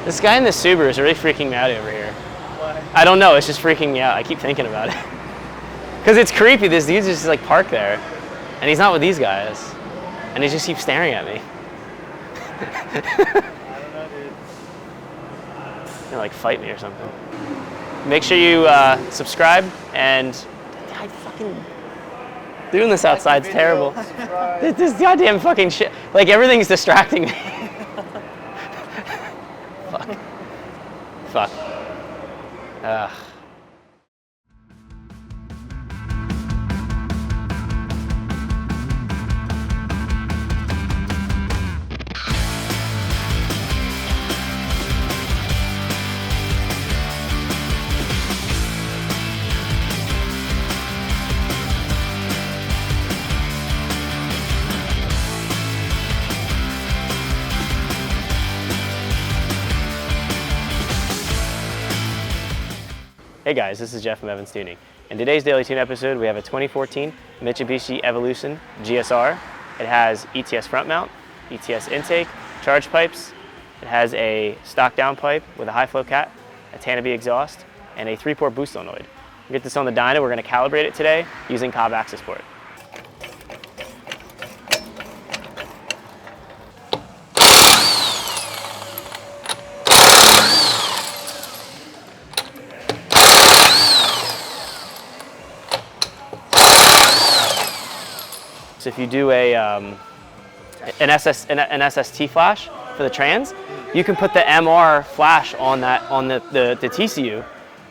This guy in the Subaru is really freaking me out over here. Why? I don't know, it's just freaking me out. I keep thinking about it. Because it's creepy, this dude's just like parked there. And he's not with these guys. And he just keeps staring at me. I don't know, dude. He'll like fight me or something. Make sure you subscribe and I fucking doing this outside's terrible. This goddamn fucking shit. Like everything's distracting me. Fuck. Fuck. Ugh. Hey guys, this is Jeff from Evans Tuning. In today's Daily Tune episode, we have a 2014 Mitsubishi Evolution GSR. It has ETS front mount, ETS intake, charge pipes. It has a stock downpipe with a high flow cat, a Tanabe exhaust, and a 3-port boost solenoid. We'll get this on the dyno. We're going to calibrate it today using Cobb Axis port. So if you do an SST flash for the trans, you can put the MR flash on the TCU,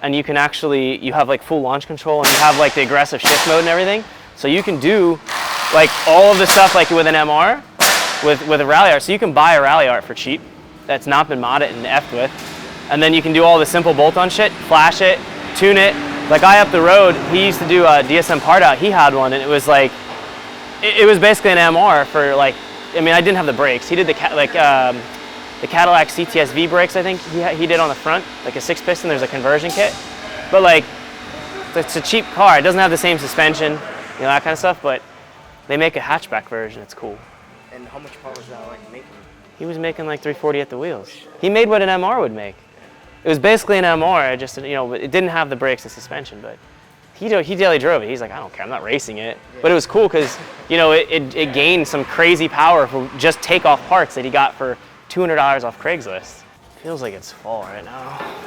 and you can actually, you have like full launch control and you have like the aggressive shift mode and everything. So you can do like all of the stuff like with an MR, with a rally art. So you can buy a rally art for cheap that's not been modded and effed with, and then you can do all the simple bolt-on shit, flash it, tune it. Like guy up the road, he used to do a DSM part out. He had one, and it was like, it was basically an MR for like, I mean, I didn't have the brakes. He did the Cadillac CTS-V brakes, I think he did on the front, like a 6-piston. There's a conversion kit, but like, it's a cheap car. It doesn't have the same suspension, you know, that kind of stuff. But they make a hatchback version. It's cool. And how much power was that like making? He was making like 340 at the wheels. He made what an MR would make. It was basically an MR, just, you know, it didn't have the brakes and suspension, but he daily drove it. He's like, I don't care, I'm not racing it. Yeah. But it was cool because, you know, it gained some crazy power for just takeoff parts that he got for $200 off Craigslist. Feels like it's fall right now.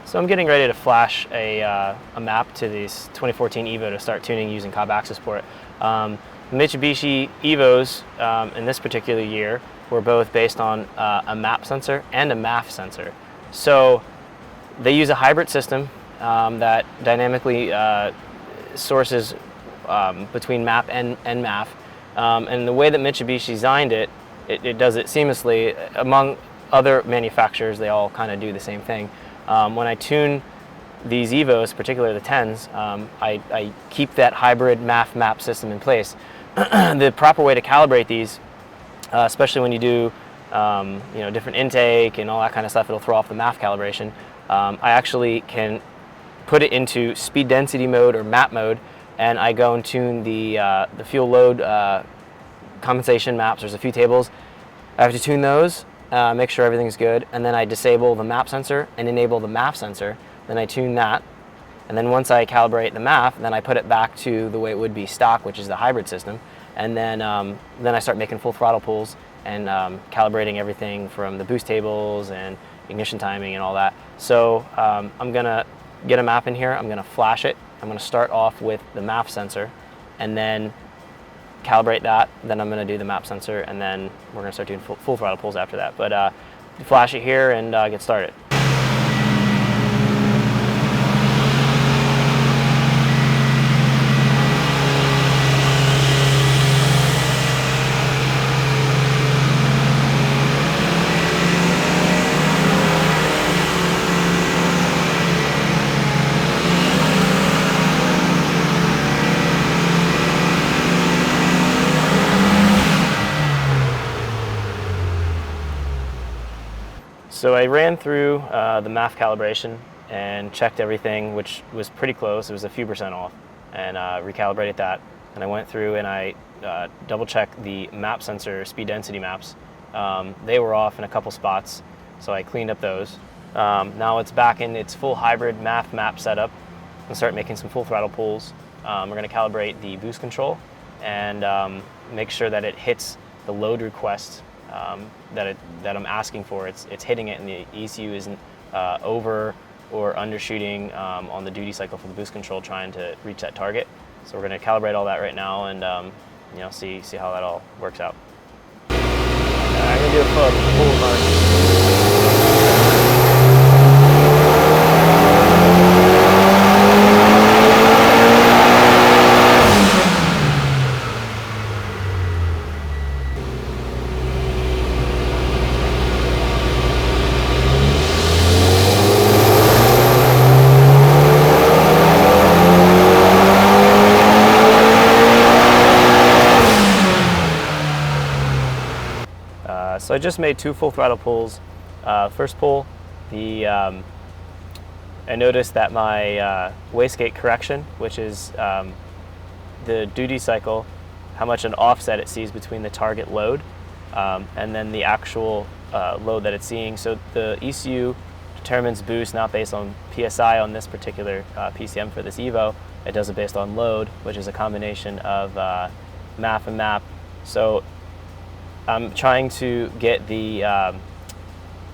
So I'm getting ready to flash a map to these 2014 EVO to start tuning using Cobb Axis port. The Mitsubishi EVOs in this particular year were both based on a map sensor and a MAF sensor. So they use a hybrid system that dynamically sources between map and MAF. And the way that Mitsubishi designed it, it does it seamlessly. Among other manufacturers, they all kind of do the same thing. When I tune these EVOs, particularly the 10s, I keep that hybrid MAF map system in place. The proper way to calibrate these, especially when you do you know, different intake and all that kind of stuff, it'll throw off the MAF calibration. I actually can put it into speed density mode or map mode, and I go and tune the fuel load compensation maps. There's a few tables. I have to tune those. Make sure everything's good, and then I disable the map sensor and enable the MAF sensor. Then I tune that, and then once I calibrate the MAF, then I put it back to the way it would be stock, which is the hybrid system, and then I start making full throttle pulls and calibrating everything from the boost tables and ignition timing and all that. So I'm gonna get a map in here. I'm gonna flash it. I'm gonna start off with the MAF sensor, and then calibrate that, then I'm going to do the map sensor, and then we're going to start doing full throttle pulls after that. But flash it here and get started. So I ran through the MAF calibration and checked everything, which was pretty close. It was a few percent off, and recalibrated that. And I went through and I double checked the map sensor speed density maps. They were off in a couple spots, so I cleaned up those. Now it's back in its full hybrid MAF map setup and start making some full throttle pulls. We're going to calibrate the boost control and make sure that it hits the load request that I'm asking for. It's hitting it, and the ECU isn't over or undershooting on the duty cycle for the boost control, trying to reach that target. So we're going to calibrate all that right now and see how that all works out. I'm going to do a full run. So I just made 2 full throttle pulls. First pull, I noticed that my wastegate correction, which is the duty cycle, how much an offset it sees between the target load and then the actual load that it's seeing. So the ECU determines boost not based on PSI on this particular PCM for this Evo. It does it based on load, which is a combination of MAF and MAP. So I'm trying to get the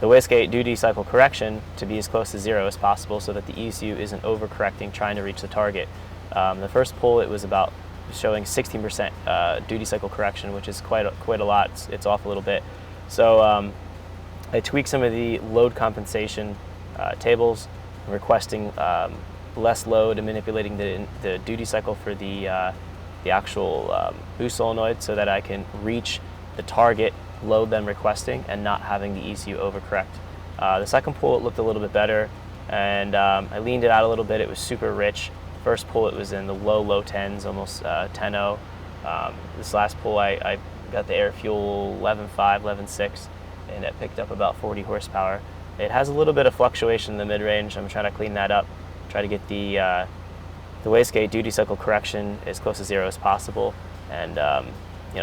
wastegate duty cycle correction to be as close to 0 as possible so that the ECU isn't overcorrecting trying to reach the target. The first pull, it was about showing 16% duty cycle correction, which is quite a lot. It's off a little bit. So I tweaked some of the load compensation tables, requesting less load and manipulating the duty cycle for the actual boost solenoid so that I can reach the target load them requesting and not having the ECU overcorrect. The second pull, it looked a little bit better, and I leaned it out a little bit. It was super rich. First pull, it was in the low 10s, almost 10.0. This last pull, I got the air fuel 11.5, 11.6, and it picked up about 40 horsepower. It has a little bit of fluctuation in the mid-range. I'm trying to clean that up, try to get the wastegate duty cycle correction as close to 0 as possible, and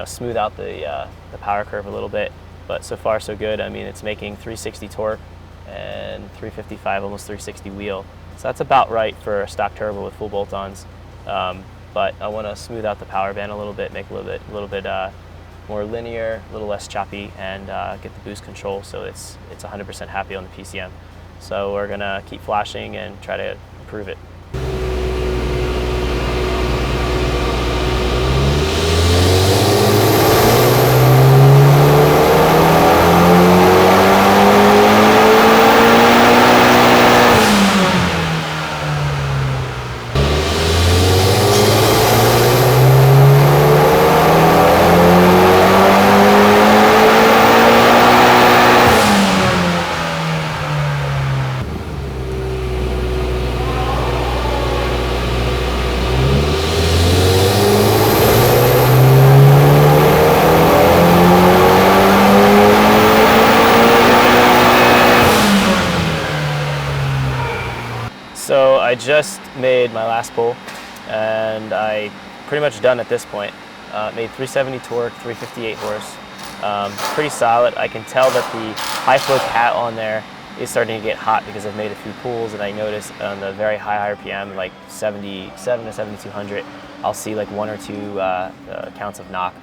smooth out the power curve a little bit. But so far so good. I mean, it's making 360 torque and 355, almost 360 wheel. So that's about right for a stock turbo with full bolt-ons. But I want to smooth out the power band a little bit, make it a little bit more linear, a little less choppy, and get the boost control so it's 100% happy on the PCM. So we're gonna keep flashing and try to improve it. So I just made my last pull, and I pretty much done at this point. Made 370 torque, 358 horse. Pretty solid. I can tell that the high flow cat on there is starting to get hot because I've made a few pulls, and I noticed on the very high RPM, like 77 to 7200, I'll see like 1 or 2 counts of knock.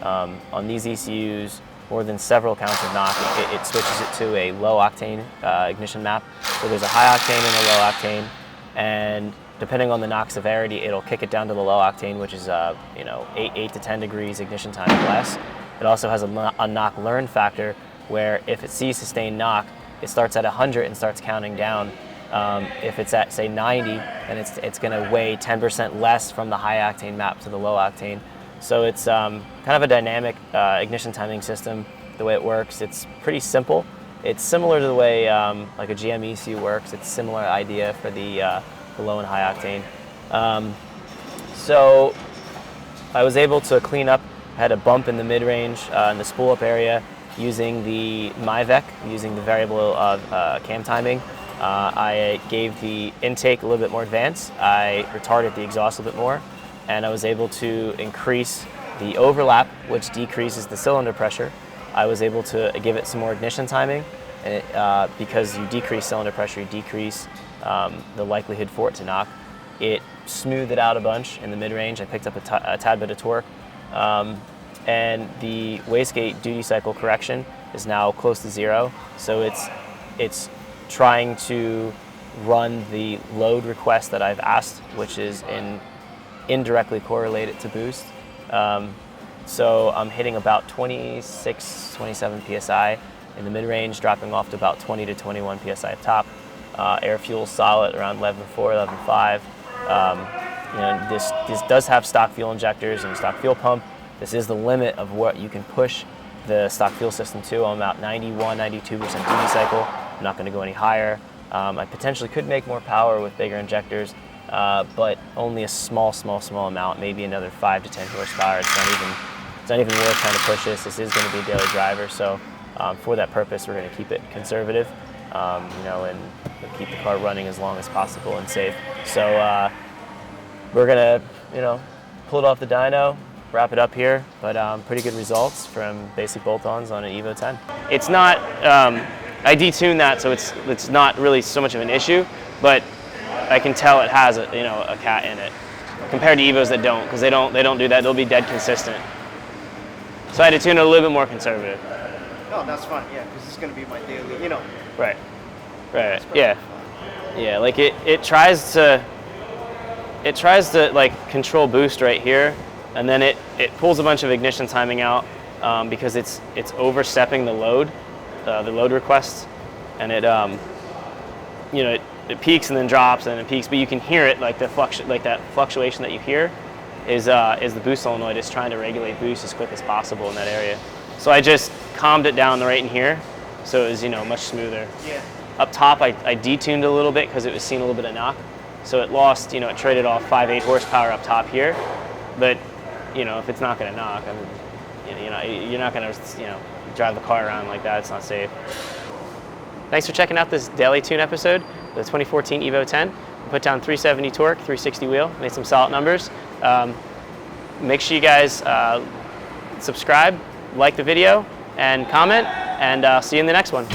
On these ECUs, more than several counts of knock, it switches it to a low octane ignition map. So there's a high octane and a low octane, and depending on the knock severity, it'll kick it down to the low octane, which is 8 to 10 degrees ignition time or less. It also has a knock learn factor, where if it sees sustained knock, it starts at 100 and starts counting down. If it's at say 90, then it's going to weigh 10% less from the high octane map to the low octane. So it's kind of a dynamic ignition timing system. The way it works, it's pretty simple. It's similar to the way like a GM ECU works. It's a similar idea for the low and high octane. So I was able to clean up. I had a bump in the mid-range in the spool-up area. using the MyVec, using the variable cam timing. I gave the intake a little bit more advance. I retarded the exhaust a little bit more, and I was able to increase the overlap, which decreases the cylinder pressure. I was able to give it some more ignition timing, and because you decrease cylinder pressure, you decrease the likelihood for it to knock. It smoothed it out a bunch in the mid-range. I picked up a tad bit of torque. And the wastegate duty cycle correction is now close to 0. So it's trying to run the load request that I've asked, which is indirectly correlated to boost. So I'm hitting about 26, 27 PSI in the mid-range, dropping off to about 20 to 21 PSI top. Air fuel solid around 11.4, 11.5. This does have stock fuel injectors and stock fuel pump. This is the limit of what you can push the stock fuel system to. I'm about 91, 92% duty cycle. I'm not going to go any higher. I potentially could make more power with bigger injectors, but only a small amount, maybe another 5 to 10 horsepower. It's not even worth trying to push this. This is going to be a daily driver, so for that purpose, we're going to keep it conservative, and keep the car running as long as possible and safe. So we're going to, pull it off the dyno, wrap it up here, but pretty good results from basic bolt-ons on an EVO 10. It's not, I detuned that, so it's not really so much of an issue, but I can tell it has a cat in it compared to EVOs that don't, because they don't do that. They'll be dead consistent. So I had to tune it a little bit more conservative. No, that's fine. Yeah, because it's gonna be my daily, Right. Yeah. Yeah. Like it tries to like control boost right here, and then it pulls a bunch of ignition timing out because it's overstepping the load requests, and it peaks and then drops and then it peaks, but you can hear it, like that fluctuation that you hear is the boost solenoid is trying to regulate boost as quick as possible in that area. So I just calmed it down right in here, so it was much smoother. Yeah. Up top I detuned a little bit because it was seeing a little bit of knock, so it lost, it traded off 5-8 horsepower up top here, but if it's not going to knock, you're not going to drive the car around like that. It's not safe. Thanks for checking out this daily tune episode of the 2014 EVO 10. Put down 370 torque, 360 wheel, made some solid numbers. Make sure you guys subscribe, like the video, and comment, and see you in the next one.